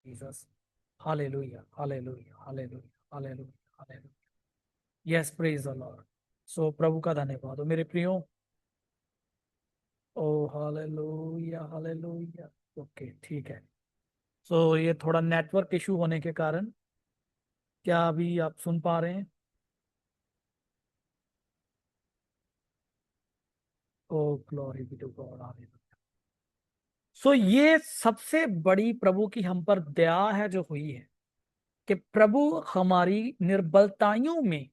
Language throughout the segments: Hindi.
Jesus. Hallelujah, hallelujah, hallelujah, hallelujah, hallelujah. Yes, praise the lord. So प्रभु का धन्यवाद हो मेरे प्रियो। ओ हालेलुया, हालेलुया। ओके, ठीक है। सो ये थोड़ा नेटवर्क इशू होने के कारण, क्या अभी आप सुन पा रहे हैं? Oh glory be to God, hallelujah. So ये सबसे बड़ी प्रभु की हम पर दया है जो हुई है, कि प्रभु हमारी निर्बलताइयों में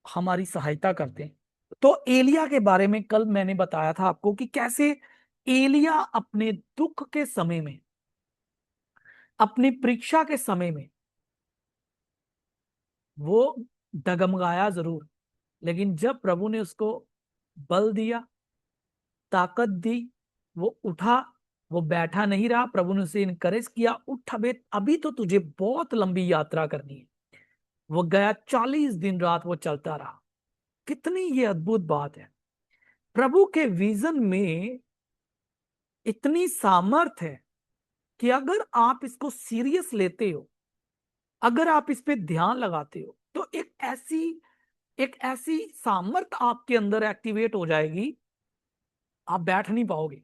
हमारी सहायता करते हैं। तो एलिया के बारे में कल मैंने बताया था आपको कि कैसे एलिया अपने दुख के समय में, अपनी परीक्षा के समय में, वो डगमगाया जरूर, लेकिन जब प्रभु ने उसको बल दिया, ताकत दी, वो उठा। वो बैठा नहीं रहा, प्रभु ने उसे इनकरेज किया, उठ, अबे अभी तो तुझे बहुत लंबी यात्रा करनी है। वो गया, 40 दिन रात वो चलता रहा। कितनी ये अद्भुत बात है। प्रभु के विजन में इतनी सामर्थ है कि अगर आप इसको सीरियस लेते हो, अगर आप इस पे ध्यान लगाते हो, तो एक ऐसी सामर्थ आपके अंदर एक्टिवेट हो जाएगी, आप बैठ नहीं पाओगे।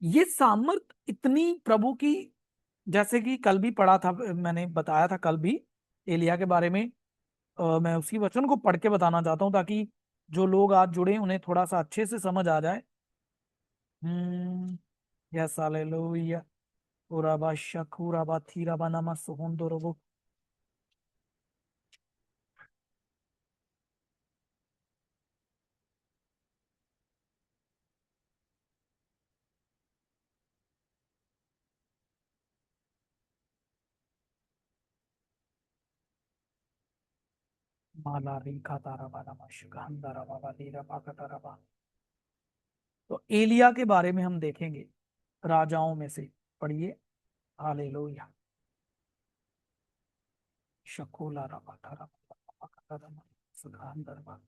ये सामर्थ इतनी प्रभु की, जैसे कि कल भी पढ़ा था, मैंने बताया था कल भी एलिया के बारे में। मैं उसी वचन को पढ़ के बताना चाहता हूं, ताकि जो लोग आज जुड़े उन्हें थोड़ा सा अच्छे से समझ आ जाए। Yes, hallelujah. उराबा शकुराबा थीराबा नमा सुहोंदोरोबो। माला रीखा ताराबा नमा शुगांधाराबा बालीराबा कताराबा। तो एलिया के बारे में हम देखेंगे, राजाओं में से। पढ़िए, हालेलुया। शकोला रबा थाराबा कताराबा सुगांधाराबा।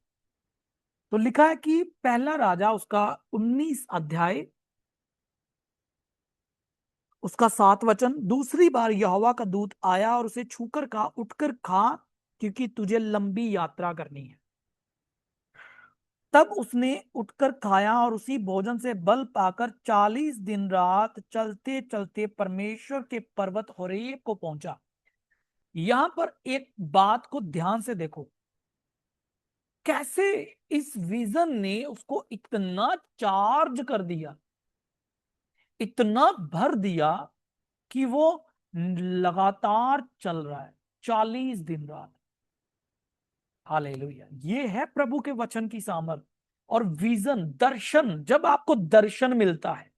तो लिखा है कि पहला राजा, उसका 19 अध्याय, उसका 7 वचन। दूसरी बार यहोवा का दूत आया और उसे छूकर कहा, उठकर खा, क्योंकि तुझे लंबी यात्रा करनी है। तब उसने उठकर खाया और उसी भोजन से बल पाकर 40 दिन रात चलते चलते परमेश्वर के पर्वत होरेब को पहुंचा। यहां पर एक बात को ध्यान से देखो, कैसे इस विजन ने उसको इतना चार्ज कर दिया, इतना भर दिया, कि वो लगातार चल रहा है 40 दिन रात। हालेलुया। ये है प्रभु के वचन की सामर्थ और विजन, दर्शन। जब आपको दर्शन मिलता है,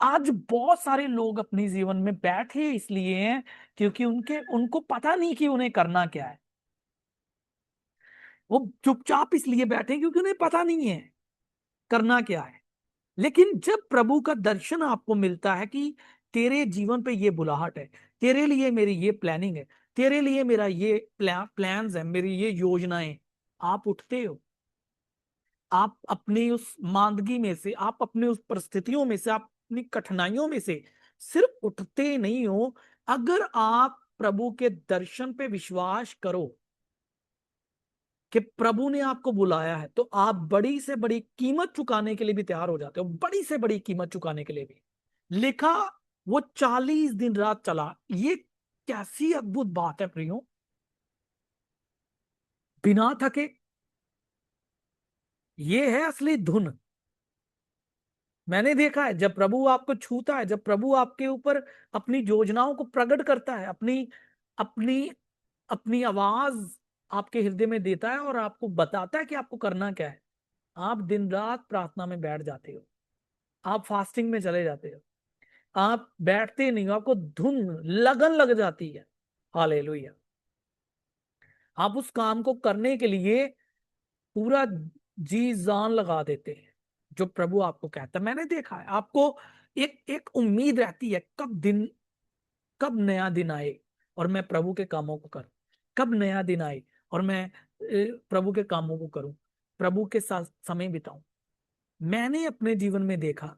आज बहुत सारे लोग अपने जीवन में बैठे इसलिए हैं क्योंकि उनको पता नहीं कि उन्हें करना क्या है। वो चुपचाप इसलिए बैठे हैं क्योंकि उन्हें पता नहीं है करना क्या है। लेकिन जब प्रभु का दर्शन आपको मिलता है कि तेरे जीवन पे ये बुलाहट है, तेरे लिए मेरी ये प्लानिंग है, तेरे लिए मेरा ये प्लान्स है, मेरी ये योजनाएं, आप उठते हो। आप अपनी उस मांदगी में से, आप अपनी उस परिस्थितियों में से, आप अपनी कठिनाइयों में से सिर्फ उठते नहीं हो। अगर आप प्रभु के दर्शन पे विश्वास करो कि प्रभु ने आपको बुलाया है, तो आप बड़ी से बड़ी कीमत चुकाने के लिए भी तैयार हो जाते हो, बड़ी से बड़ी कीमत चुकाने के लिए भी। लिखा, वो 40 दिन रात चला। ये कैसी अद्भुत बात है प्रियो, बिना थके। ये है असली धुन। मैंने देखा है, जब प्रभु आपको छूता है, जब प्रभु आपके ऊपर अपनी योजनाओं को प्रकट करता है, अपनी अपनी अपनी आवाज आपके हृदय में देता है और आपको बताता है कि आपको करना क्या है, आप दिन रात प्रार्थना में बैठ जाते हो, आप फास्टिंग में चले जाते हो, आप बैठते नहीं हो, आपको धुन, लगन लग जाती है। हालेलुया। आप उस काम को करने के लिए पूरा जी जान लगा देते हैं, जो प्रभु आपको कहता है। मैंने देखा है, आपको एक एक उम्मीद रहती है, कब नया दिन आए और मैं प्रभु के कामों को करूं, कब नया दिन आए और मैं प्रभु के कामों को करूं, प्रभु के साथ समय बिताऊं। मैंने अपने जीवन में देखा,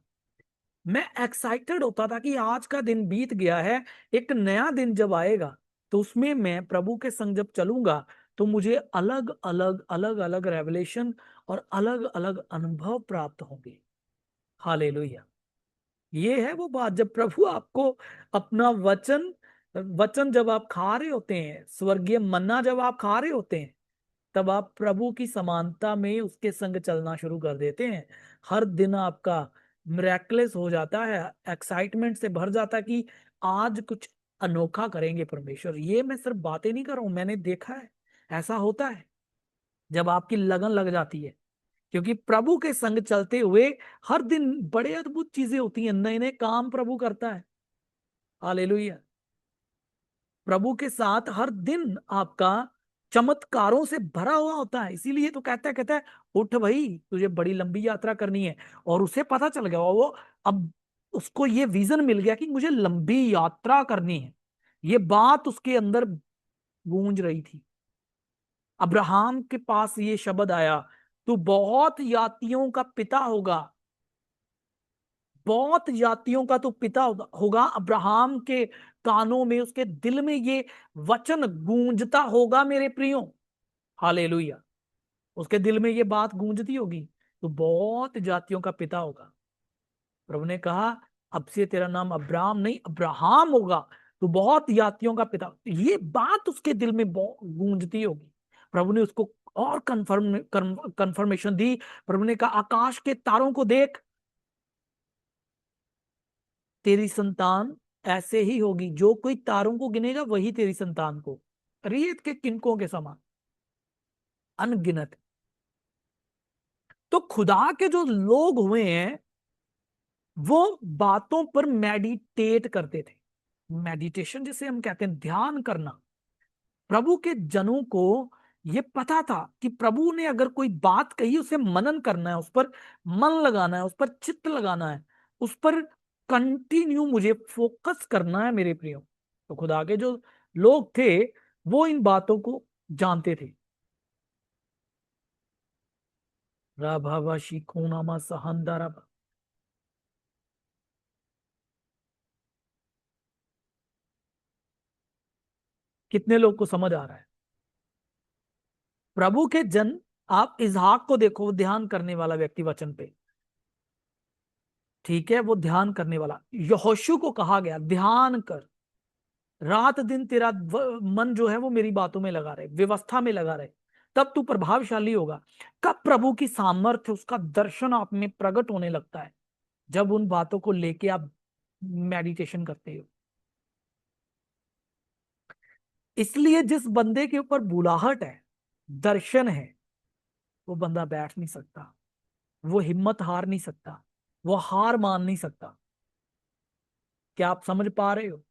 मैं एक्साइटेड होता था कि आज का दिन बीत गया है, एक नया दिन जब आएगा तो उसमें मैं प्रभु के संग जब चलूंगा तो मुझे अलग अलग रेवलेशन और अलग अलग अनुभव प्राप्त होंगे। हालेलुया। ये है वो बात, जब प्रभु आपको अपना वचन वचन जब आप खा रहे होते हैं, स्वर्गीय मन्ना जब आप खा रहे होते हैं, तब आप प्रभु की समानता में उसके संग चलना शुरू कर देते हैं। हर दिन आपका मिरेकलेस हो जाता है, एक्साइटमेंट से भर जाता है कि आज कुछ अनोखा करेंगे परमेश्वर। ये मैं सिर्फ बातें नहीं कर रहा हूं, मैंने देखा है ऐसा होता है जब आपकी लगन लग जाती है। क्योंकि प्रभु के संग चलते हुए हर दिन बड़े अद्भुत चीजें होती हैं, नए नए काम प्रभु करता है। हालेलुया। प्रभु के साथ हर दिन आपका चमत्कारों से भरा हुआ होता है। इसीलिए तो कहता है उठ भाई, तुझे बड़ी लंबी यात्रा करनी है। और उसे पता चल गया, वो अब उसको ये विजन मिल गया कि मुझे लंबी यात्रा करनी है। ये बात उसके अंदर गूंज रही थी। अब्राहम के पास ये शब्द आया, तू बहुत जातियों का पिता होगा, बहुत जातियों का तो पिता होगा। अब्राहम के कानों में, उसके दिल में ये वचन गूंजता होगा मेरे प्रियो। हालेलुया। उसके दिल में ये बात गूंजती होगी, तो बहुत जातियों का पिता होगा। प्रभु ने कहा अब से तेरा नाम अब्राहम नहीं अब्राहम होगा, तो बहुत जातियों का पिता। ये बात उसके दिल में गूंजती होगी। प्रभु ने उसको और कंफर्मेशन दी। प्रभु ने कहा आकाश के तारों को देख, तेरी संतान ऐसे ही होगी, जो कोई तारों को गिनेगा वही तेरी संतान को, रेत के किनकों के समान, अनगिनत। तो खुदा के जो लोग हुए हैं वो बातों पर मेडिटेट करते थे। मेडिटेशन जिसे हम कहते हैं ध्यान करना। प्रभु के जनों को ये पता था कि प्रभु ने अगर कोई बात कही उसे मनन करना है, उस पर मन लगाना है, उस पर चित्त लगाना है, उस पर कंटिन्यू मुझे फोकस करना है मेरे प्रियो। तो खुदा के जो लोग थे वो इन बातों को जानते थे। राभावा शिकोनामा सहंदारा। कितने लोग को समझ आ रहा है? प्रभु के जन, आप इसहाक को देखो, वो ध्यान करने वाला व्यक्ति वचन पे, ठीक है, वो ध्यान करने वाला। यहोशू को कहा गया ध्यान कर, रात दिन तेरा मन जो है वो मेरी बातों में लगा रहे, व्यवस्था में लगा रहे, तब तू प्रभावशाली होगा। कब प्रभु की सामर्थ्य, उसका दर्शन आप में प्रकट होने लगता है, जब उन बातों को लेके आप मेडिटेशन करते हो। इसलिए जिस बंदे के ऊपर बुलाहट है, दर्शन है, वो बंदा बैठ नहीं सकता, वो हिम्मत हार नहीं सकता, वो हार मान नहीं सकता। क्या आप समझ पा रहे हो?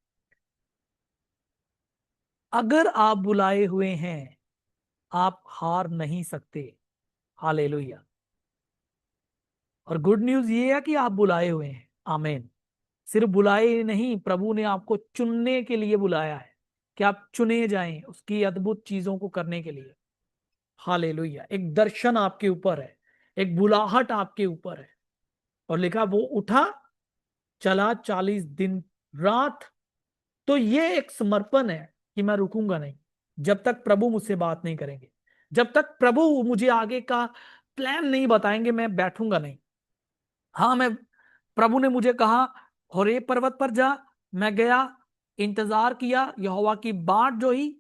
अगर आप बुलाए हुए हैं, आप हार नहीं सकते। हालेलुया। और गुड न्यूज ये है कि आप बुलाए हुए हैं। आमीन। सिर्फ बुलाए ही नहीं, प्रभु ने आपको चुनने के लिए बुलाया है कि आप चुने जाएं उसकी अद्भुत चीजों को करने के लिए। हालेलुया। एक दर्शन आपके ऊपर है, एक बुलाहट आपके ऊपर है। और लिखा वो उठा, चला 40 दिन रात। तो ये एक समर्पण है कि मैं रुकूंगा नहीं जब तक प्रभु मुझसे बात नहीं करेंगे, जब तक प्रभु मुझे आगे का प्लान नहीं बताएंगे, मैं बैठूंगा नहीं। हाँ, मैं, प्रभु ने मुझे कहा होरेब पर्वत पर जा, मैं गया, इंतजार किया, यहोवा की बाट जो ही,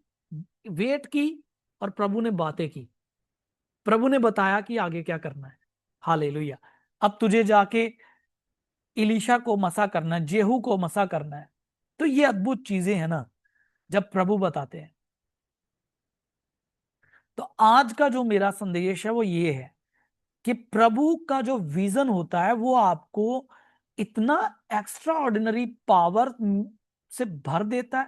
वेट की, और प्रभु ने बातें की। प्रभु ने बताया कि आगे क्या करना है। हालेलुया। अब तुझे जाके इलीशा को मसा करना है, जेहू को मसा करना है। तो ये अद्भुत चीजें हैं ना, जब प्रभु बताते हैं। तो आज का जो मेरा संदेश है वो ये है कि प्रभु का जो विजन होता है वो आपको इतना एक्स्ट्रा ऑर्डिनरी पावर से भर देता है,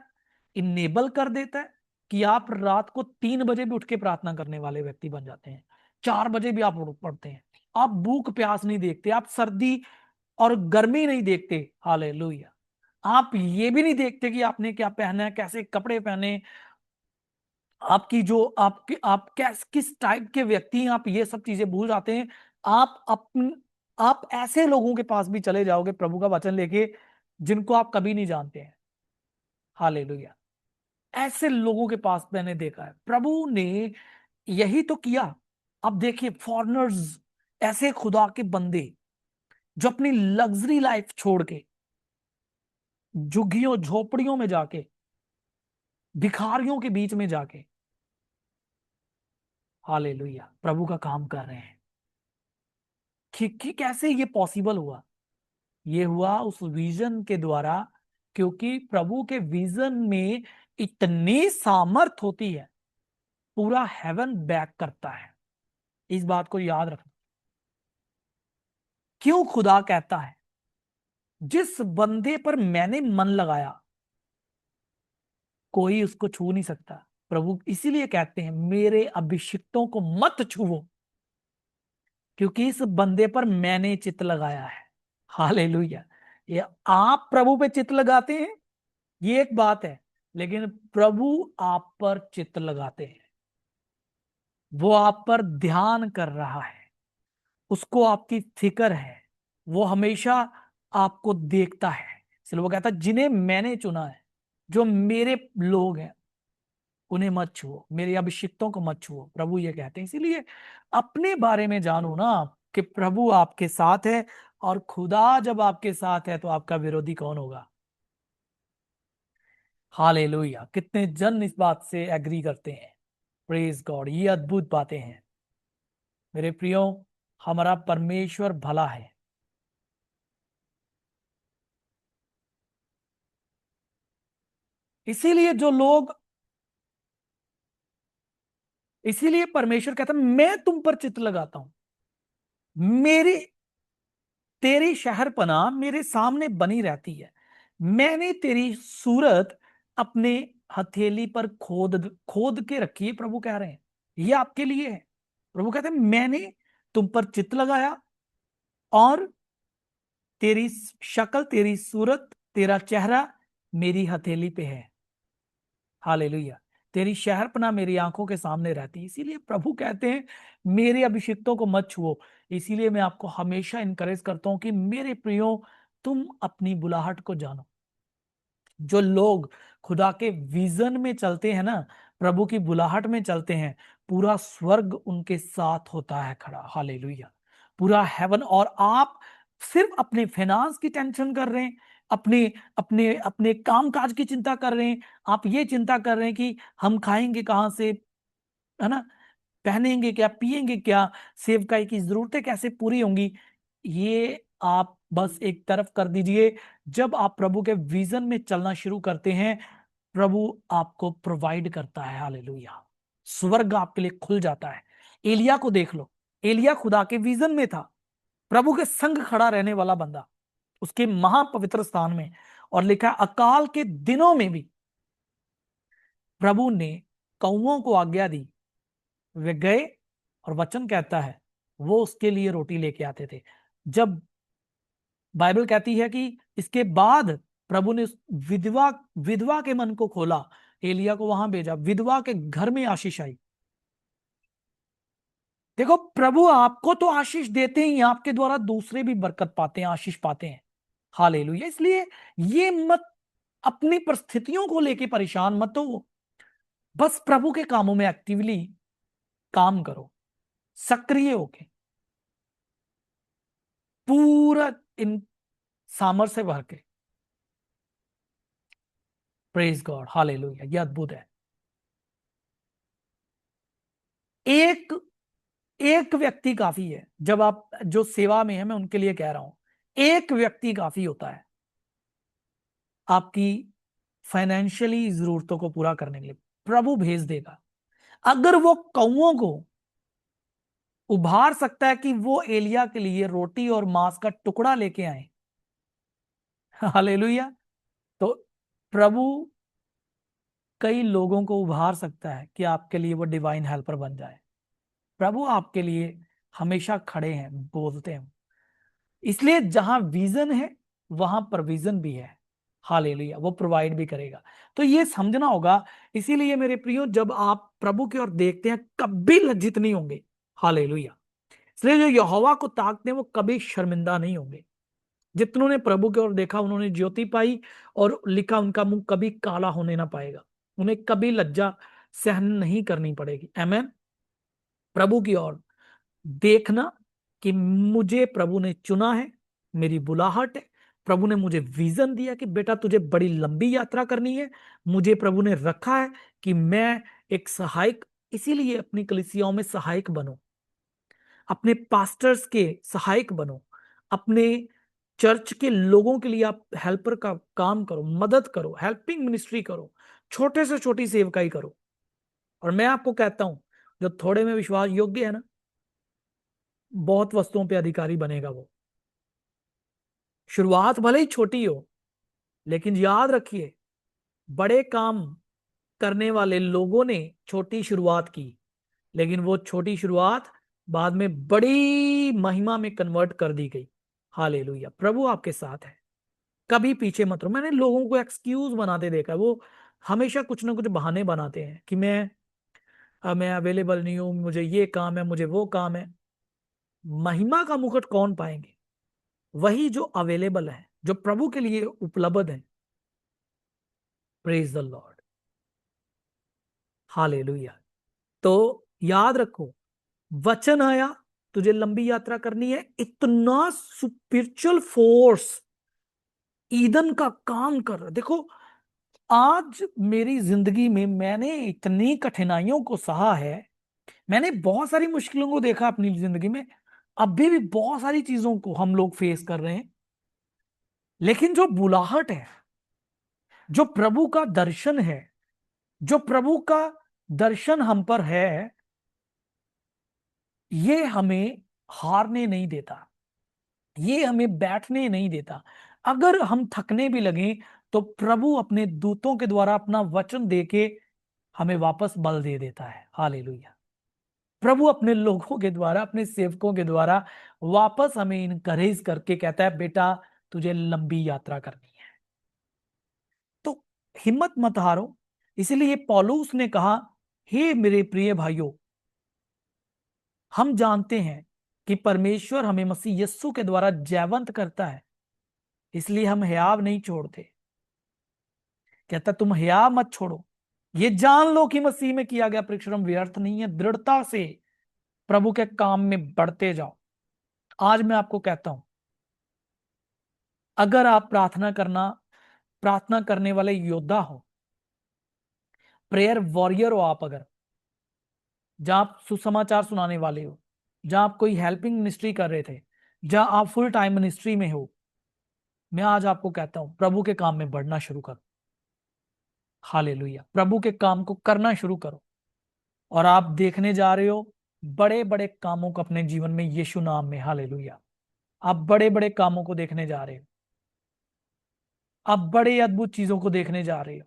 इनेबल कर देता है कि आप रात को 3 बजे भी उठ के प्रार्थना करने वाले व्यक्ति बन जाते हैं। 4 बजे भी आप उठ पड़ते हैं। आप भूख प्यास नहीं देखते, आप सर्दी और गर्मी नहीं देखते। हालेलुया। आप ये भी नहीं देखते कि आपने क्या पहना है, कैसे कपड़े पहने, आपकी जो आपके आप किस टाइप के व्यक्ति हैं, आप ये सब चीजें भूल जाते हैं। आप अपन आप ऐसे लोगों के पास भी चले जाओगे प्रभु का वचन लेके जिनको आप कभी नहीं जानते हैं। हालेलुया। ऐसे लोगों के पास मैंने देखा है, प्रभु ने यही तो किया। अब देखिए फॉरेनर्स, ऐसे खुदा के बंदे जो अपनी लग्जरी लाइफ छोड़ के झुग्गियों झोपड़ियों में जाके, भिखारियों के बीच में जाके, हालेलुया, प्रभु का काम कर रहे हैं। कि कैसे ये पॉसिबल हुआ? ये हुआ उस विजन के द्वारा, क्योंकि प्रभु के विजन में इतनी सामर्थ होती है, पूरा हेवन बैक करता है। इस बात को याद रखना। क्यों खुदा कहता है जिस बंदे पर मैंने मन लगाया कोई उसको छू नहीं सकता। प्रभु इसीलिए कहते हैं मेरे अभिषिक्तों को मत छुओ, क्योंकि इस बंदे पर मैंने चित्त लगाया है। हालेलुया। ये आप प्रभु पे चित्त लगाते हैं, ये एक बात है, लेकिन प्रभु आप पर चित्त लगाते हैं। वो आप पर ध्यान कर रहा है, उसको आपकी फिक्र है, वो हमेशा आपको देखता है। इसलिए वो कहता है जिन्हें मैंने चुना है, जो मेरे लोग हैं, उन्हें मत छुओ, मेरे अभिषिक्तों को मत छुओ, प्रभु ये कहते हैं। इसीलिए अपने बारे में जानो ना कि प्रभु आपके साथ है, और खुदा जब आपके साथ है तो आपका विरोधी कौन होगा? हालेलुया। कितने जन इस बात से एग्री करते हैं? Praise God. ये अद्भुत बातें हैं मेरे प्रियो। हमारा परमेश्वर भला है। इसीलिए जो लोग, इसीलिए परमेश्वर कहता है मैं तुम पर चित्त लगाता हूं, मेरी तेरी शहरपनाह मेरे सामने बनी रहती है, मैंने तेरी सूरत अपने हथेली पर खोद खोद के रखी है। प्रभु कह रहे हैं ये आपके लिए है। प्रभु कहते हैं मैंने तुम पर चित्त लगाया, और तेरी शक्ल, तेरी सूरत, तेरा चेहरा मेरी हथेली पे है। हालेलुया। तेरी शहरपनाह मेरी आंखों के सामने रहती है। इसीलिए प्रभु कहते हैं मेरे अभिषिक्तों को मत छुओ। इसीलिए मैं आपको हमेशा इनकरेज करता हूं कि मेरे प्रियो, तुम अपनी बुलाहट को जानो। जो लोग खुदा के विजन में चलते हैं ना, प्रभु की बुलाहट में चलते हैं, पूरा स्वर्ग उनके साथ होता है खड़ा। हालेलुया। पूरा हेवन। और आप सिर्फ अपने फाइनेंस की टेंशन कर रहे हैं, अपने अपने अपने काम काज की चिंता कर रहे हैं, आप ये चिंता कर रहे हैं कि हम खाएंगे कहां से, है ना, पहनेंगे क्या, पिएंगे क्या, सेवकाई की जरूरतें कैसे पूरी होंगी, ये आप बस एक तरफ कर दीजिए। जब आप प्रभु के विजन में चलना शुरू करते हैं, प्रभु आपको प्रोवाइड करता है। हालेलुया। स्वर्ग आपके लिए खुल जाता है। एलिया को देख लो, एलिया खुदा के विजन में था, प्रभु के संग खड़ा रहने वाला बंदा, उसके महापवित्र स्थान में। और लिखा अकाल के दिनों में भी प्रभु ने कौओं को आज्ञा दी, वे गए, और वचन कहता है वो उसके लिए रोटी लेके आते थे। जब बाइबल कहती है कि इसके बाद प्रभु ने उस विधवा विधवा के मन को खोला, एलिया को वहां भेजा, विधवा के घर में आशीष आई। देखो प्रभु आपको तो आशीष देते ही, आपके द्वारा दूसरे भी बरकत पाते हैं, आशीष पाते हैं। हालेलुया। इसलिए ये मत अपनी परिस्थितियों को लेके परेशान मत हो, बस प्रभु के कामों में एक्टिवली काम करो, सक्रिय होके, पूरा इन सामर्थ से भर के। Praise God. हालेलुया। ये अद्भुत है। एक एक व्यक्ति काफी है। जब आप जो सेवा में है, मैं उनके लिए कह रहा हूं, एक व्यक्ति काफी होता है आपकी फाइनेंशियली जरूरतों को पूरा करने के लिए। प्रभु भेज देगा। अगर वो कौओं को उभार सकता है कि वो एलिया के लिए रोटी और मांस का टुकड़ा लेके आए, हालेलुया, तो प्रभु कई लोगों को उभार सकता है कि आपके लिए वो डिवाइन हेल्पर बन जाए। प्रभु आपके लिए हमेशा खड़े हैं, बोलते हैं। इसलिए जहां विजन है वहां प्रोविजन भी है। हालेलुया। वो प्रोवाइड भी करेगा। तो ये समझना होगा। इसीलिए मेरे प्रियो, जब आप प्रभु की ओर देखते हैं, कभी लज्जित नहीं होंगे। हालेलुया। इसलिए जो यहोवा को ताकते हैं वो कभी शर्मिंदा नहीं होंगे। जितनों ने प्रभु की ओर देखा उन्होंने ज्योति पाई, और लिखा उनका मुंह कभी काला होने ना पाएगा। उन्हें कभी लज्जा सहन नहीं करनी पड़ेगी। आमेन। प्रभु की ओर देखना कि मुझे प्रभु ने चुना है, मेरी बुलाहट है। प्रभु ने मुझे विजन दिया कि बेटा तुझे बड़ी लंबी यात्रा करनी है। मुझे प्रभु ने रखा है कि मैं एक सहायक, इसीलिए अपनी कलीसियाओं में सहायक बनो, अपने पास्टर्स के सहायक बनो, अपने चर्च के लोगों के लिए आप हेल्पर का काम करो, मदद करो, हेल्पिंग मिनिस्ट्री करो, छोटे से छोटी सेवकाई करो। और मैं आपको कहता हूं, जो थोड़े में विश्वास योग्य है ना, बहुत वस्तुओं पे अधिकारी बनेगा वो। शुरुआत भले ही छोटी हो, लेकिन याद रखिए बड़े काम करने वाले लोगों ने छोटी शुरुआत की, लेकिन वो छोटी शुरुआत बाद में बड़ी महिमा में कन्वर्ट कर दी गई। हालेलुया। प्रभु आपके साथ है। कभी पीछे मत रहो। मैंने लोगों को एक्सक्यूज बनाते देखा है। वो हमेशा कुछ ना कुछ बहाने बनाते हैं कि मैं अवेलेबल नहीं हूं, मुझे ये काम है, मुझे वो काम है। महिमा का मुकुट कौन पाएंगे? वही जो अवेलेबल है, जो प्रभु के लिए उपलब्ध है। Praise the Lord. हालेलुया। तो याद रखो, वचन आया, तुझे लंबी यात्रा करनी है, इतना स्पिरिचुअल फोर्स ईदन का काम कर रहा। देखो, आज मेरी जिंदगी में मैंने इतनी कठिनाइयों को सहा है, मैंने बहुत सारी मुश्किलों को देखा अपनी जिंदगी में, अभी भी बहुत सारी चीजों को हम लोग फेस कर रहे हैं। लेकिन जो बुलाहट है, जो प्रभु का दर्शन है, जो प्रभु का दर्शन हम पर है, ये हमें हारने नहीं देता, ये हमें बैठने नहीं देता। अगर हम थकने भी लगे तो प्रभु अपने दूतों के द्वारा अपना वचन देके हमें वापस बल दे देता है। हालेलुया। प्रभु अपने लोगों के द्वारा, अपने सेवकों के द्वारा वापस हमें इनकरेज करके कहता है, बेटा तुझे लंबी यात्रा करनी है। तो हिम्मत मत हारो। इसलिए पौलुस ने कहा, हे मेरे प्रिय भाइयों, हम जानते हैं कि परमेश्वर हमें मसीह यस्सु के द्वारा जयवंत करता है, इसलिए हम हियाव नहीं छोड़ते। कहता तुम हियाव मत छोड़ो, ये जान लो कि मसीह में किया गया परिश्रम व्यर्थ नहीं है। दृढ़ता से प्रभु के काम में बढ़ते जाओ। आज मैं आपको कहता हूं, अगर आप प्रार्थना करने वाले योद्धा हो, प्रेयर वॉरियर हो, आप अगर जहां आप सुसमाचार सुनाने वाले हो, जहां आप कोई हेल्पिंग मिनिस्ट्री कर रहे थे, जहां आप फुल टाइम मिनिस्ट्री में हो, मैं आज आपको कहता हूं प्रभु के काम में बढ़ना शुरू करो। हालेलुया। प्रभु के काम को करना शुरू करो, और आप देखने जा रहे हो बड़े बड़े कामों को अपने जीवन में, यीशु नाम में। हालेलुया। आप बड़े बड़े कामों को देखने जा रहे हो, आप बड़े अद्भुत चीजों को देखने जा रहे हो,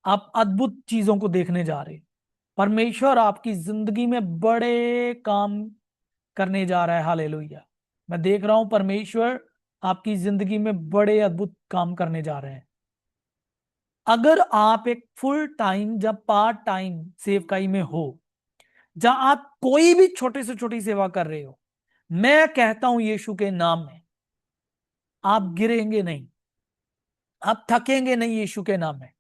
आप अद्भुत चीजों को देखने जा रहे हो। परमेश्वर आपकी जिंदगी में बड़े काम करने जा रहा है। हालेलुया। मैं देख रहा हूं परमेश्वर आपकी जिंदगी में बड़े अद्भुत काम करने जा रहे हैं। अगर आप एक फुल टाइम जब पार्ट टाइम सेवकाई में हो, जहां आप कोई भी छोटे से छोटी सेवा कर रहे हो, मैं कहता हूं यीशु के नाम में, आप गिरेंगे नहीं, आप थकेंगे नहीं यीशु के नाम में।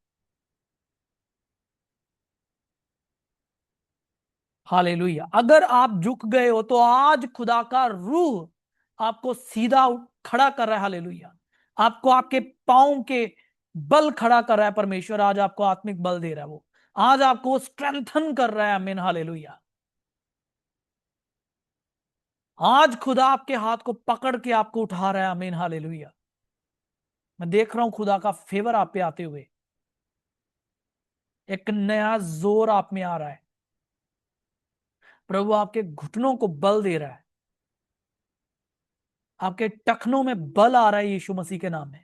हालेलुया। अगर आप झुक गए हो तो आज खुदा का रूह आपको सीधा खड़ा कर रहा है। हालेलुया। आपको आपके पांव के बल खड़ा कर रहा है। परमेश्वर आज आपको आत्मिक बल दे रहा है, वो आज आपको स्ट्रेंथन कर रहा है। आमीन। हालेलुया। आज खुदा आपके हाथ को पकड़ के आपको उठा रहा है। आमीन। हालेलुया। मैं देख रहा हूं खुदा का फेवर आप पे आते हुए, एक नया जोर आप में आ रहा है। प्रभु आपके घुटनों को बल दे रहा है, आपके टखनों में बल आ रहा है यीशु मसीह के नाम में।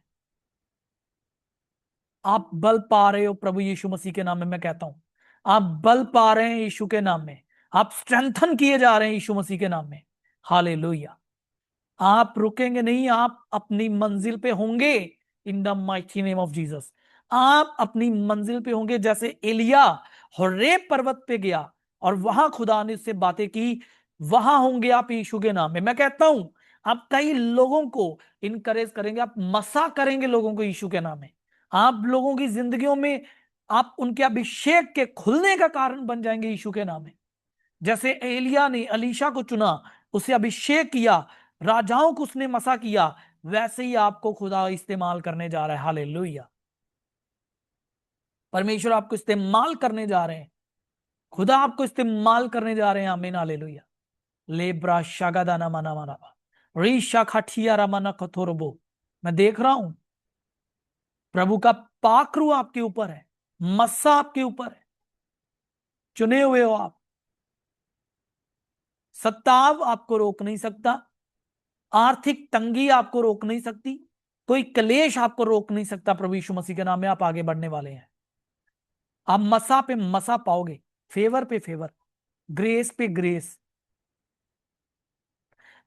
आप बल पा रहे हो प्रभु यीशु मसीह के नाम में। मैं कहता हूं आप बल पा रहे हैं यीशु के नाम में, आप स्ट्रेंथन किए जा रहे हैं यीशु मसीह के नाम में। हालेलुया। आप रुकेंगे नहीं, आप अपनी मंजिल पे होंगे। In the mighty name of Jesus. आप अपनी मंजिल पे होंगे। जैसे एलिया होरेब पर्वत पे गया और वहां खुदा ने उससे बातें की, वहां होंगे आप यीशु के नाम में। मैं कहता हूं आप कई लोगों को इनकरेज करेंगे, आप मसा करेंगे लोगों को यीशु के नाम में। आप लोगों की जिंदगियों में आप उनके अभिषेक के खुलने का कारण बन जाएंगे यीशु के नाम में। जैसे एलिया ने अलीशा को चुना, उसे अभिषेक किया, राजाओं को उसने मसा किया, वैसे ही आपको खुदा इस्तेमाल करने जा रहा है। हालेलुया। परमेश्वर आपको इस्तेमाल करने जा रहे हैं, खुदा आपको इस्तेमाल करने जा रहे हैं। आमीन हालेलुया। लेब्रा शागादाना मना मना री शाखाठिया रमना कथोरबो। मैं देख रहा हूं प्रभु का पाखरू आपके ऊपर है, मस्सा आपके ऊपर है। चुने हुए हो आप, सत्ताव आपको रोक नहीं सकता, आर्थिक तंगी आपको रोक नहीं सकती, कोई क्लेश आपको रोक नहीं सकता। प्रभु यीशु मसीह के नाम में आप आगे बढ़ने वाले हैं। आप मसा पे मसा पाओगे, फेवर पे फेवर, ग्रेस पे ग्रेस।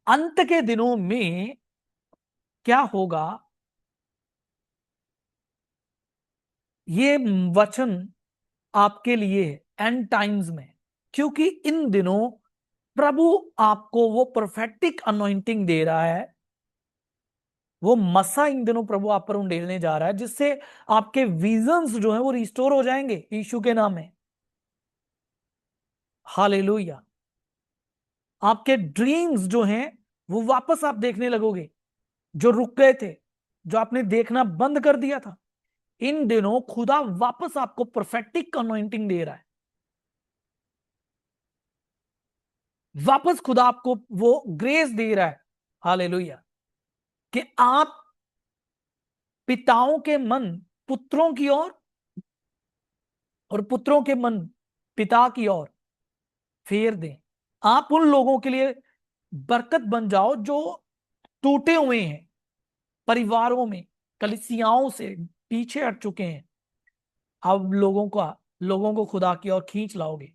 अंत के दिनों में क्या होगा, ये वचन आपके लिए एंड टाइम्स में, क्योंकि इन दिनों प्रभु आपको वो प्रोफेटिक अनॉइंटिंग दे रहा है, वो मसा इन दिनों प्रभु आप पर उंडेलने जा रहा है, जिससे आपके विजन्स जो है वो रिस्टोर हो जाएंगे यीशु के नाम में। हालेलुया। आपके ड्रीम्स जो हैं वो वापस आप देखने लगोगे, जो रुक गए थे, जो आपने देखना बंद कर दिया था। इन दिनों खुदा वापस आपको प्रोफेटिक अनॉइंटिंग दे रहा है, वापस खुदा आपको वो ग्रेस दे रहा है। हालेलुया। कि आप पिताओं के मन पुत्रों की ओर और पुत्रों के मन पिता की ओर फेर दें। आप उन लोगों के लिए बरकत बन जाओ जो टूटे हुए हैं, परिवारों में कलीसियाओं से पीछे हट चुके हैं। अब लोगों को खुदा की ओर खींच लाओगे।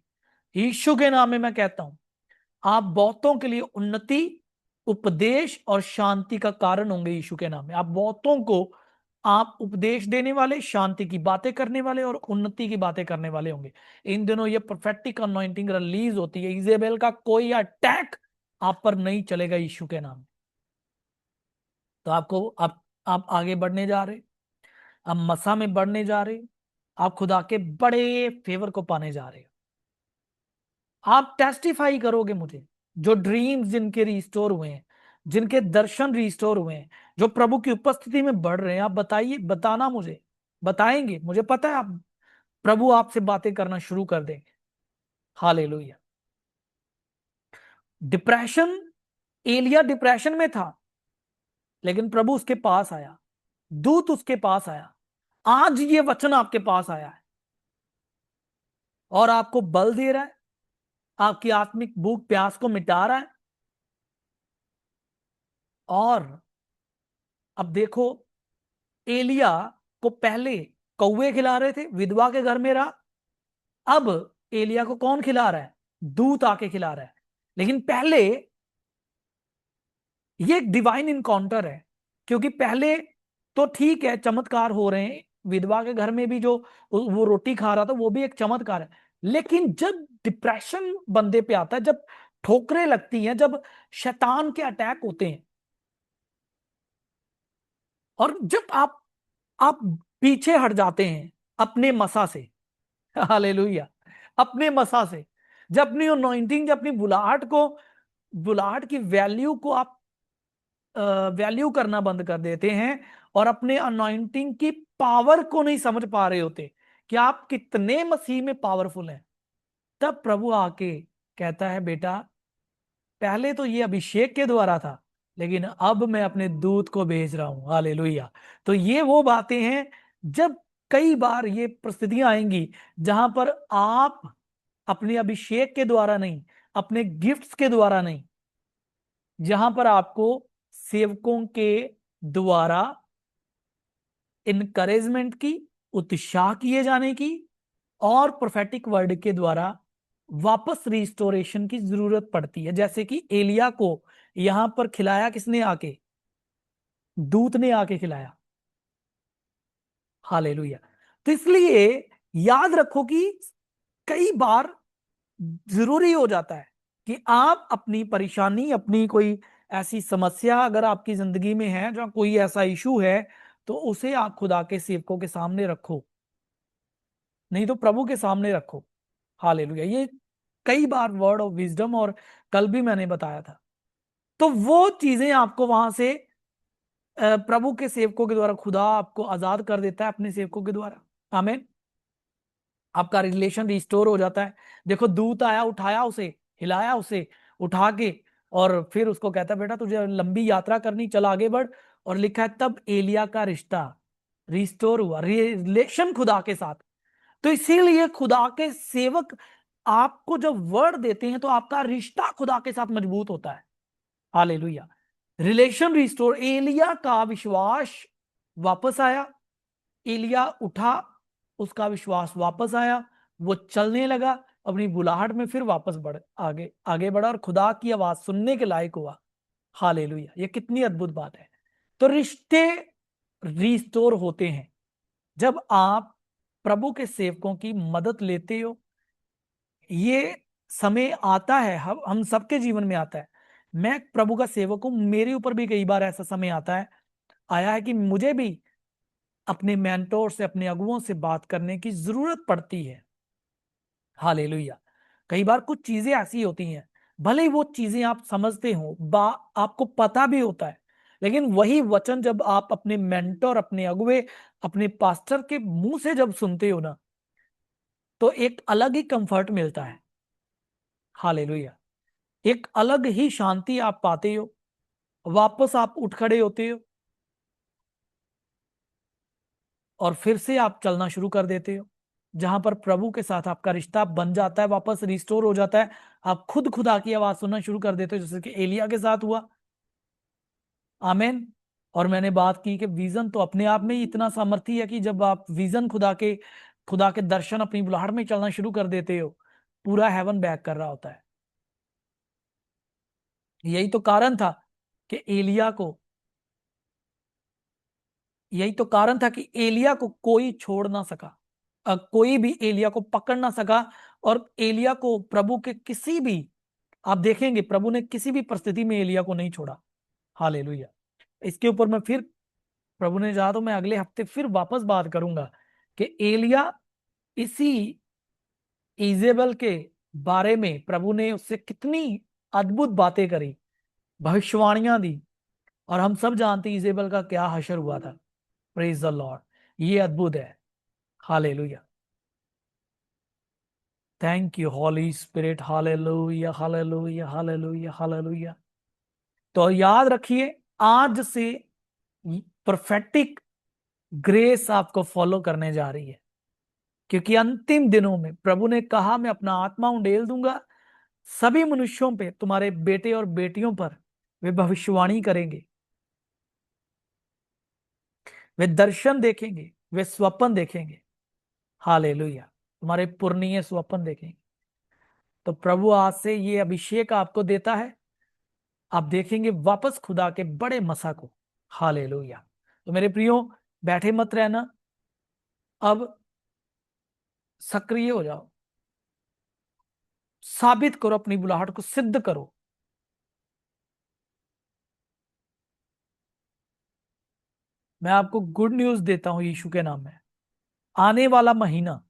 यीशु के नाम में मैं कहता हूं आप बहुतों के लिए उन्नति, उपदेश और शांति का कारण होंगे। यीशु के नाम में आप बहुतों को आप उपदेश देने वाले, शांति की बातें करने वाले और उन्नति की बातें करने वाले होंगे। इन दिनों ये प्रोफेटिक अनॉइंटिंग रिलीज होती है। इजेबेल का कोई अटैक आप पर नहीं चलेगा यीशु के नाम में। तो आप आगे बढ़ने जा रहे, आप मसा में बढ़ने जा रहे, आप खुदा के बड़े फेवर को पाने जा रहे हो। आप टेस्टिफाई करोगे मुझे, जो ड्रीम्स जिनके रिस्टोर हुए हैं, जिनके दर्शन रिस्टोर हुए हैं, जो प्रभु की उपस्थिति में बढ़ रहे हैं, आप बताइए, बताना मुझे, बताएंगे। मुझे पता है आप, प्रभु आपसे बातें करना शुरू कर देंगे। हालेलुया। डिप्रेशन, एलिया डिप्रेशन में था, लेकिन प्रभु उसके पास आया, दूत उसके पास आया। आज ये वचन आपके पास आया है और आपको बल दे रहा है, आपकी आत्मिक भूख प्यास को मिटा रहा है। और अब देखो, एलिया को पहले कौवे खिला रहे थे, विधवा के घर में रहा। अब एलिया को कौन खिला रहा है? दूत आके खिला रहा है। लेकिन पहले ये एक डिवाइन इनकाउंटर है, क्योंकि पहले तो ठीक है चमत्कार हो रहे हैं, विधवा के घर में भी जो वो रोटी खा रहा था वो भी एक चमत्कार है। लेकिन जब डिप्रेशन बंदे पे आता है, जब ठोकरें लगती हैं, जब शैतान के अटैक होते हैं, और जब आप पीछे हट जाते हैं अपने मसा से, हालेलुया, अपने मसा से, जब अपनी अनॉइंटिंग, जब अपनी बुलाहट की वैल्यू को आप वैल्यू करना बंद कर देते हैं और अपने अनॉइंटिंग की पावर को नहीं समझ पा रहे होते कि आप कितने मसीह में पावरफुल हैं, तब प्रभु आके कहता है, बेटा पहले तो ये अभिषेक के द्वारा था, लेकिन अब मैं अपने दूत को भेज रहा हूं। हालेलुया। तो ये वो बातें हैं, जब कई बार ये परिस्थितियां आएंगी जहां पर आप अपने अभिषेक के द्वारा नहीं, अपने गिफ्ट्स के द्वारा नहीं, जहां पर आपको सेवकों के द्वारा इनकरेजमेंट की, उत्साह किए जाने की और प्रोफेटिक वर्ड के द्वारा वापस रिस्टोरेशन की जरूरत पड़ती है। जैसे कि एलिया को यहां पर खिलाया किसने आके? दूत ने आके खिलाया। हालेलुया। तो इसलिए याद रखो कि कई बार जरूरी हो जाता है कि आप अपनी परेशानी, अपनी कोई ऐसी समस्या अगर आपकी जिंदगी में है, जहाँ कोई ऐसा इशू है, तो उसे आप खुदा के सेवकों के सामने रखो, नहीं तो प्रभु के सामने रखो। हालेलुया। ये कई बार वर्ड ऑफ विजडम, और कल भी मैंने बताया था। तो वो चीजें आपको वहां से प्रभु के सेवकों के द्वारा खुदा आपको आजाद कर देता है अपने सेवकों के द्वारा। आमीन। आपका रिलेशन रिस्टोर हो जाता है। देखो, दूत आया, उठाया उसे, हिलाया उसे, उठा के, और फिर उसको कहता है बेटा तुझे लंबी यात्रा करनी, चल आगे बढ़। और लिखा है तब एलिया का रिश्ता रिस्टोर हुआ, रिलेशन खुदा के साथ। तो इसीलिए खुदा के सेवक आपको जब वर्ड देते हैं तो आपका रिश्ता खुदा के साथ मजबूत होता है। हालेलुया। Relation restore. एलिया का विश्वास वापस आया, एलिया उठा, उसका विश्वास वापस आया, वो चलने लगा, अपनी बुलाहट में फिर वापस बढ़ आगे आगे बढ़ा और खुदा की आवाज सुनने के लायक हुआ। हालेलुया। ये कितनी अद्भुत बात है। तो रिश्ते रिस्टोर होते हैं जब आप प्रभु के सेवकों की मदद लेते हो। ये समय आता है, हम सबके जीवन में आता है। मैं प्रभु का सेवक हूं, मेरे ऊपर भी कई बार ऐसा समय आता है, आया है कि मुझे भी अपने मेंटोर से, अपने अगुओं से बात करने की जरूरत पड़ती है। हालेलुया। कई बार कुछ चीजें ऐसी होती हैं, भले ही वो चीजें आप समझते हो, आपको पता भी होता है, लेकिन वही वचन जब आप अपने मेंटोर, अपने अगुए, अपने पास्टर के मुंह से जब सुनते हो ना, तो एक अलग ही कंफर्ट मिलता है। हालेलुया। एक अलग ही शांति आप पाते हो, वापस आप उठ खड़े होते हो, और फिर से आप चलना शुरू कर देते हो। जहां पर प्रभु के साथ आपका रिश्ता बन जाता है, वापस रिस्टोर हो जाता है, आप खुद खुदा की आवाज सुनना शुरू कर देते हो, जैसे कि एलिया के साथ हुआ। आमेन। और मैंने बात की कि विजन तो अपने आप में ही इतना सामर्थी है कि जब आप विजन खुदा के दर्शन अपनी बुलाहट में चलना शुरू कर देते हो, पूरा हेवन बैक कर रहा होता है। यही तो कारण था कि एलिया को यही तो कारण था कि एलिया को कोई छोड़ ना सका, कोई भी एलिया को पकड़ ना सका। और एलिया को प्रभु के किसी भी, आप देखेंगे प्रभु ने किसी भी परिस्थिति में एलिया को नहीं छोड़ा। हालेलुया। इसके ऊपर मैं फिर, प्रभु ने चाहा तो मैं अगले हफ्ते फिर वापस बात करूंगा कि एलिया, इसी इजेबल के बारे में प्रभु ने उससे कितनी अद्भुत बातें करी, भविष्यवाणियां दी, और हम सब जानते हैं इजेबल का क्या हशर हुआ था। Praise the Lord. ये अद्भुत है। Hallelujah. Thank you Holly Spirit. Hallelujah, hallelujah, hallelujah, hallelujah. तो याद रखिए, आज से प्रोफेटिक ग्रेस आपको फॉलो करने जा रही है, क्योंकि अंतिम दिनों में प्रभु ने कहा मैं अपना आत्मा उंडेल दूंगा सभी मनुष्यों पे, तुम्हारे बेटे और बेटियों पर वे भविष्यवाणी करेंगे, वे दर्शन देखेंगे, वे स्वप्न देखेंगे। हालेलुया। तुम्हारे पूर्णीय स्वप्न देखेंगे। तो प्रभु आज से ये अभिषेक आपको देता है, आप देखेंगे वापस खुदा के बड़े मसा को। हालेलुया। तो मेरे प्रियो, बैठे मत रहना, अब सक्रिय हो जाओ, साबित करो, अपनी बुलाहट को सिद्ध करो। मैं आपको गुड न्यूज देता हूं यीशु के नाम में। आने वाला महीना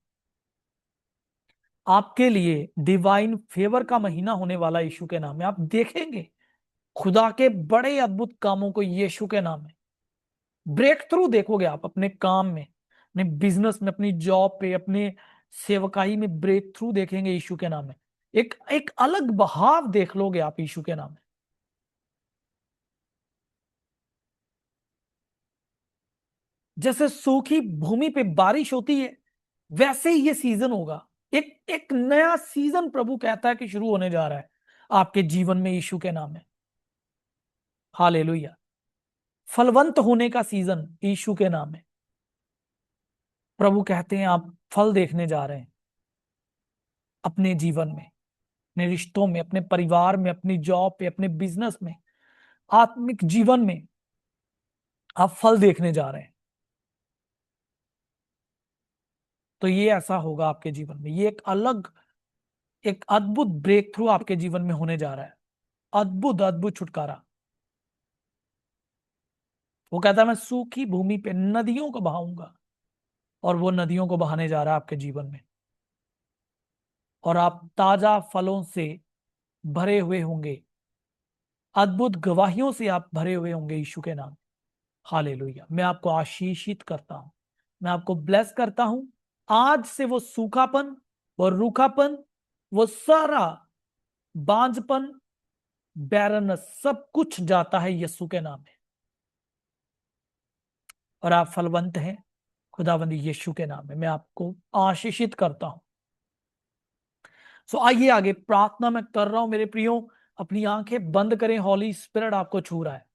आपके लिए डिवाइन फेवर का महीना होने वाला यीशु के नाम में। आप देखेंगे खुदा के बड़े अद्भुत कामों को यीशु के नाम में। ब्रेक थ्रू देखोगे आप अपने काम में, अपने बिजनेस में, अपनी जॉब पे, अपने सेवकाई में ब्रेक थ्रू देखेंगे यीशु के नाम में। एक एक अलग बहाव देख लोगे आप यीशु के नाम में। जैसे सूखी भूमि पे बारिश होती है, वैसे ही ये सीजन होगा। एक एक नया सीजन प्रभु कहता है कि शुरू होने जा रहा है आपके जीवन में यीशु के नाम में। हालेलुया। फलवंत होने का सीजन यीशु के नाम में। प्रभु कहते हैं आप फल देखने जा रहे हैं अपने जीवन में, अपने रिश्तों में, अपने परिवार में, अपनी जॉब पे, अपने बिजनेस में, आत्मिक जीवन में आप फल देखने जा रहे हैं। तो ये ऐसा होगा आपके जीवन में। ये एक अलग एक अद्भुत ब्रेक थ्रू आपके जीवन में होने जा रहा है, अद्भुत अद्भुत छुटकारा। वो कहता है मैं सूखी भूमि पे नदियों को बहाऊंगा, और वो नदियों को बहाने जा रहा है आपके जीवन में, और आप ताजा फलों से भरे हुए होंगे, अद्भुत गवाहियों से आप भरे हुए होंगे यीशु के नाम। हालेलुया। मैं आपको आशीषित करता हूं, मैं आपको ब्लेस करता हूं। आज से वो सूखापन, वो रूखापन, वो सारा बांझपन, बैरनस, सब कुछ जाता है यीशु के नाम में, और आप फलवंत हैं खुदावंद यीशु के नाम में। मैं आपको आशीषित करता हूं। आइए आगे प्रार्थना मैं कर रहा हूं मेरे प्रियो, अपनी आंखें बंद करें। हॉली स्पिरिट आपको छू रहा है।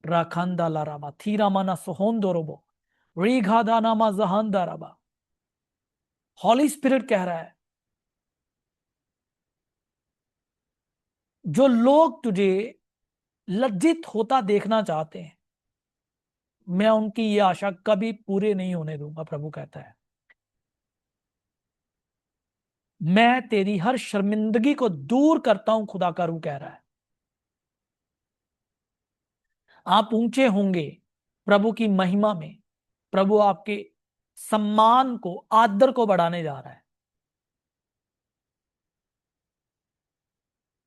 राखंदा लारामा थीरामाना सोहोंदोरोबो रीघादानामा जहांदाराबा। हॉली स्पिरिट कह रहा है, जो लोग तुझे लज्जित होता देखना चाहते हैं, मैं उनकी ये आशा कभी पूरे नहीं होने दूंगा। प्रभु कहता है, मैं तेरी हर शर्मिंदगी को दूर करता हूं। खुदा का रूह कह रहा है, आप ऊंचे होंगे प्रभु की महिमा में। प्रभु आपके सम्मान को, आदर को बढ़ाने जा रहा है।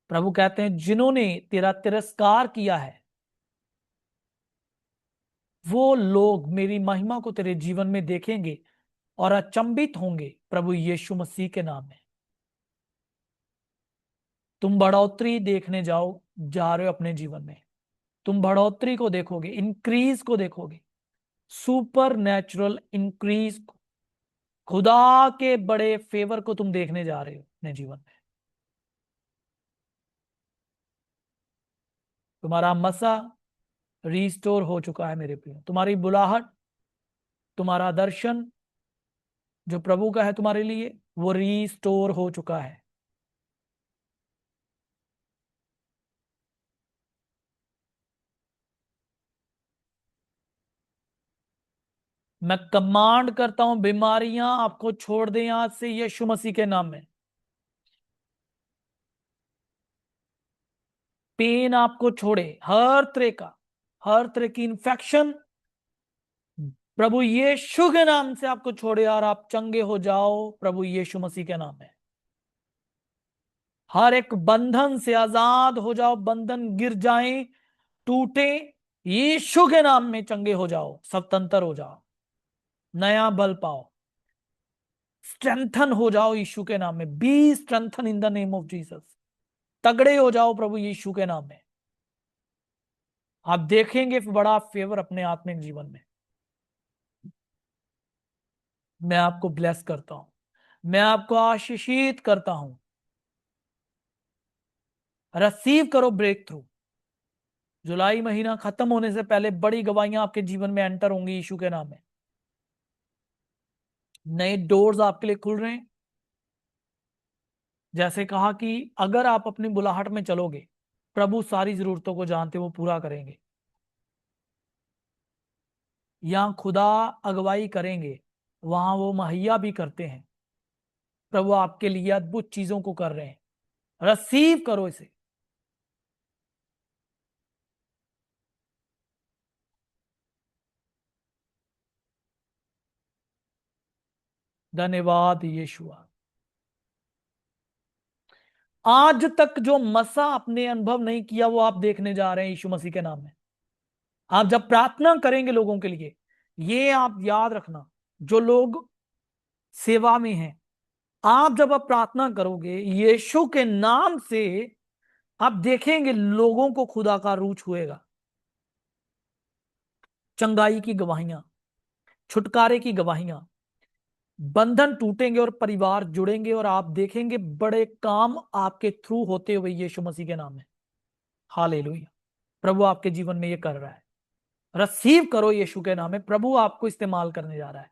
प्रभु कहते हैं, जिन्होंने तेरा तिरस्कार किया है, वो लोग मेरी महिमा को तेरे जीवन में देखेंगे और अचंभित होंगे प्रभु यीशु मसीह के नाम में। तुम बढ़ोतरी देखने जा रहे हो अपने जीवन में। तुम बढ़ोतरी को देखोगे, इंक्रीज को देखोगे, सुपर नेचुरल इंक्रीज को, खुदा के बड़े फेवर को तुम देखने जा रहे हो अपने जीवन में। तुम्हारा मसा रिस्टोर हो चुका है मेरे प्रियो। तुम्हारी बुलाहट, तुम्हारा दर्शन जो प्रभु का है तुम्हारे लिए, वो रिस्टोर हो चुका है। मैं कमांड करता हूं, बीमारियां आपको छोड़ दें आज से यीशु मसीह के नाम में। पेन आपको छोड़े, हर तरह की इंफेक्शन प्रभु यीशु के नाम से आपको छोड़े, और आप चंगे हो जाओ प्रभु यीशु मसीह के नाम में। हर एक बंधन से आजाद हो जाओ, बंधन गिर जाएं, टूटे, यीशु के नाम में चंगे हो जाओ, स्वतंत्र हो जाओ, नया बल पाओ, स्ट्रेंथन हो जाओ यीशु के नाम में। Be strengthen in the name of Jesus. तगड़े हो जाओ प्रभु यीशु के नाम में। आप देखेंगे बड़ा फेवर अपने आत्मिक जीवन में। मैं आपको ब्लेस करता हूं, मैं आपको आशीषित करता हूं। रिसीव करो ब्रेक थ्रू। जुलाई महीना खत्म होने से पहले बड़ी गवाहियां आपके जीवन में एंटर होंगी यीशु के नाम में। नए डोर्स आपके लिए खुल रहे हैं। जैसे कहा कि अगर आप अपनी बुलाहट में चलोगे, प्रभु सारी जरूरतों को जानते वो पूरा करेंगे। यहां खुदा अगुवाई करेंगे, वहां वो मुहैया भी करते हैं। प्रभु आपके लिए अद्भुत चीजों को कर रहे हैं। रिसीव करो इसे। धन्यवाद यीशुआ। आज तक जो मसा आपने अनुभव नहीं किया, वो आप देखने जा रहे हैं यीशु मसीह के नाम में। आप जब प्रार्थना करेंगे लोगों के लिए, ये आप याद रखना, जो लोग सेवा में हैं, आप जब आप प्रार्थना करोगे यीशु के नाम से, आप देखेंगे लोगों को खुदा का रूह छुएगा। चंगाई की गवाहियां, छुटकारे की गवाहियां, बंधन टूटेंगे और परिवार जुड़ेंगे, और आप देखेंगे बड़े काम आपके थ्रू होते हुए यीशु मसीह के नाम में। हालेलुया। प्रभु आपके जीवन में ये कर रहा है। रिसीव करो यीशु के नाम में। प्रभु आपको इस्तेमाल करने जा रहा है।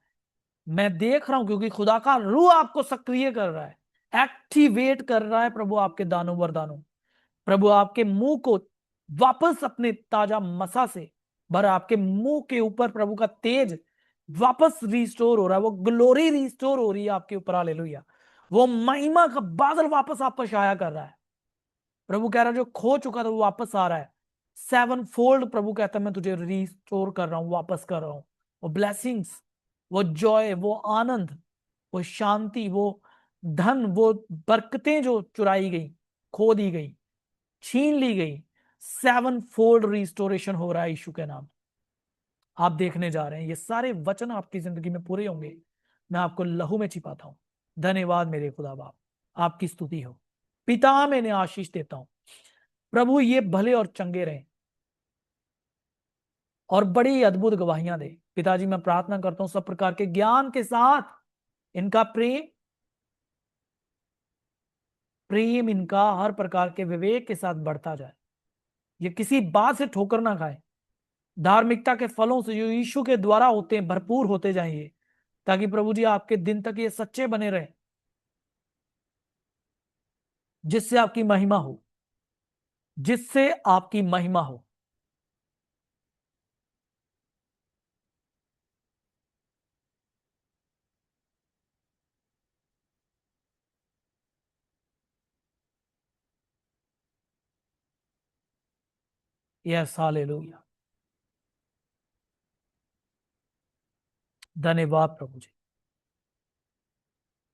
मैं देख रहा हूं, क्योंकि खुदा का रूह आपको सक्रिय कर रहा है, एक्टिवेट कर रहा है। प्रभु आपके दानों वरदानों, प्रभु आपके मुंह को वापस अपने ताजा मसा से भर, आपके मुंह के ऊपर प्रभु का तेज वापस रिस्टोर हो रहा है। वो ग्लोरी रिस्टोर हो रही है आपके ऊपर। हालेलुया। वो महिमा का बादल वापस आप पर छाया कर रहा है। प्रभु कह रहा है जो खो चुका था वो वापस आ रहा है। 7 फोल्ड प्रभु कहता है मैं तुझे रिस्टोर कर रहा हूं, वापस कर रहा हूं। वो ब्लेसिंग्स, वो जॉय, वो आनंद, वो शांति, वो धन, वो बरकतें जो चुराई गई, खो दी गई, छीन ली गई, 7 फोल्ड रिस्टोरेशन हो रहा है यीशु के नाम। आप देखने जा रहे हैं ये सारे वचन आपकी जिंदगी में पूरे होंगे। मैं आपको लहू में छिपाता हूं। धन्यवाद मेरे खुदा बाप, आपकी स्तुति हो। पिता मैंने आशीष देता हूं, प्रभु ये भले और चंगे रहें और बड़ी अद्भुत गवाहियां दे। पिताजी मैं प्रार्थना करता हूं सब प्रकार के ज्ञान के साथ इनका प्रेम प्रेम इनका हर प्रकार के विवेक के साथ बढ़ता जाए। ये किसी बात से ठोकर ना खाए, धार्मिकता के फलों से जो यीशु के द्वारा होते हैं भरपूर होते जाएंगे, ताकि प्रभु जी आपके दिन तक ये सच्चे बने रहे, जिससे आपकी महिमा हो, जिससे आपकी महिमा हो। Yes hallelujah. धन्यवाद प्रभु जी।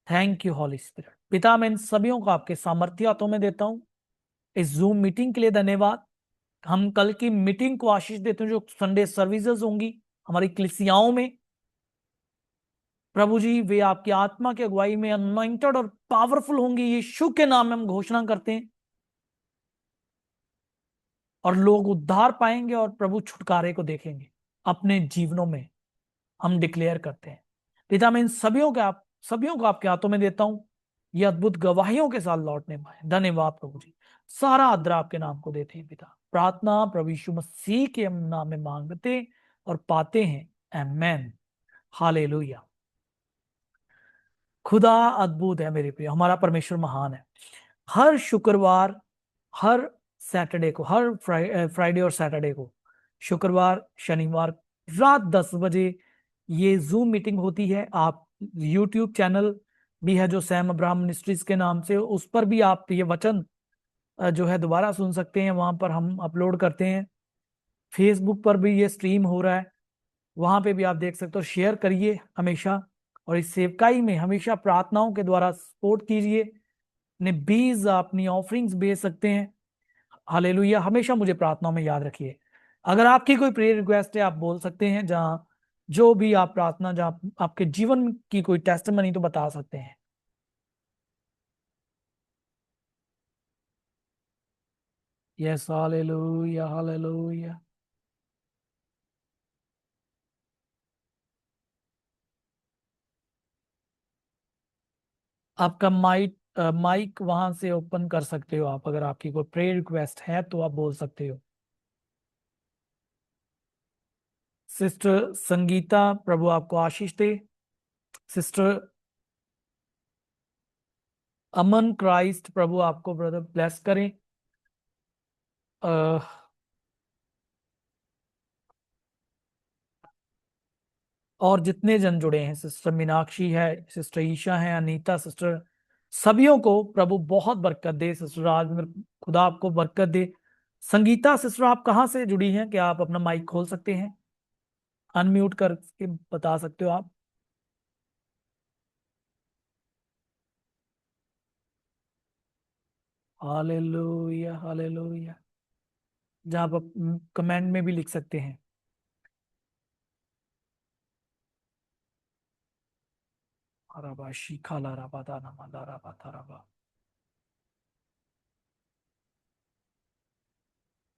Thank you Holly spirit. पिता मैं इन सभियों को आपके सामर्थ्य हाथों में देता हूं। इस जूम मीटिंग के लिए धन्यवाद। हम कल की मीटिंग को आशीष देते हैं जो संडे सर्विसेज होंगी हमारी कलीसियाओं में। प्रभु जी वे आपकी आत्मा की अगुवाई में अनॉइंटेड और पावरफुल होंगी, यीशु के नाम में हम घोषणा करते हैं। और लोग उद्धार पाएंगे और प्रभु छुटकारे को देखेंगे अपने जीवनों में, हम डिक्लेयर करते हैं। पिता मैं इन सभियों को आपके हाथों में देता हूं, ये अद्भुत गवाहियों के साथ लौटने पाए। धन्यवाद प्रभु जी। सारा आदर आपके नाम को देते हैं पिता। प्रार्थना प्रभु यीशु मसीह के हम नाम में मांगते और पाते हैं, आमेन। हालेलुया। खुदा अद्भुत है मेरे प्रिय, हमारा परमेश्वर महान है। हर शुक्रवार, हर सैटरडे को, हर फ्राइडे और सैटरडे को, शुक्रवार शनिवार रात 10 बजे ये जूम मीटिंग होती है। आप यूट्यूब चैनल भी है जो सैम अब्राहम मिनिस्ट्रीज के नाम से, उस पर भी आप ये वचन जो है दोबारा सुन सकते हैं। वहां पर हम अपलोड करते हैं। फेसबुक पर भी ये स्ट्रीम हो रहा है, वहां पे भी आप देख सकते हो। शेयर करिए हमेशा, और इस सेवकाई में हमेशा प्रार्थनाओं के द्वारा सपोर्ट कीजिए। अपने बीज, अपनी ऑफरिंग्स भेज सकते हैं। हालेलुया। हमेशा मुझे प्रार्थनाओं में याद रखिए। अगर आपकी कोई प्रेयर रिक्वेस्ट है आप बोल सकते हैं, जहाँ जो भी आप प्रार्थना, जहाँ आपके जीवन की कोई टेस्टमनी, तो बता सकते हैं। Yes hallelujah hallelujah. आपका माइक वहां से ओपन कर सकते हो आप, अगर आपकी कोई प्रेयर रिक्वेस्ट है तो आप बोल सकते हो। सिस्टर संगीता प्रभु आपको आशीष दे। सिस्टर अमन क्राइस्ट प्रभु आपको ब्रदर ब्लेस करें। अह, और जितने जन जुड़े हैं, सिस्टर मीनाक्षी है, सिस्टर ईशा है, अनीता सिस्टर, सभियों को प्रभु बहुत बरकत दे। सिस्टर राजमिर, खुदा आपको बरकत दे। संगीता सिस्टर आप कहाँ से जुड़ी हैं? क्या आप अपना माइक खोल सकते हैं? अनम्यूट करके बता सकते हो आप? Hallelujah hallelujah. जहाँ आप कमेंट में भी लिख सकते हैं। हराबा शीखा लारा बादा नामा लारा बाता राबा।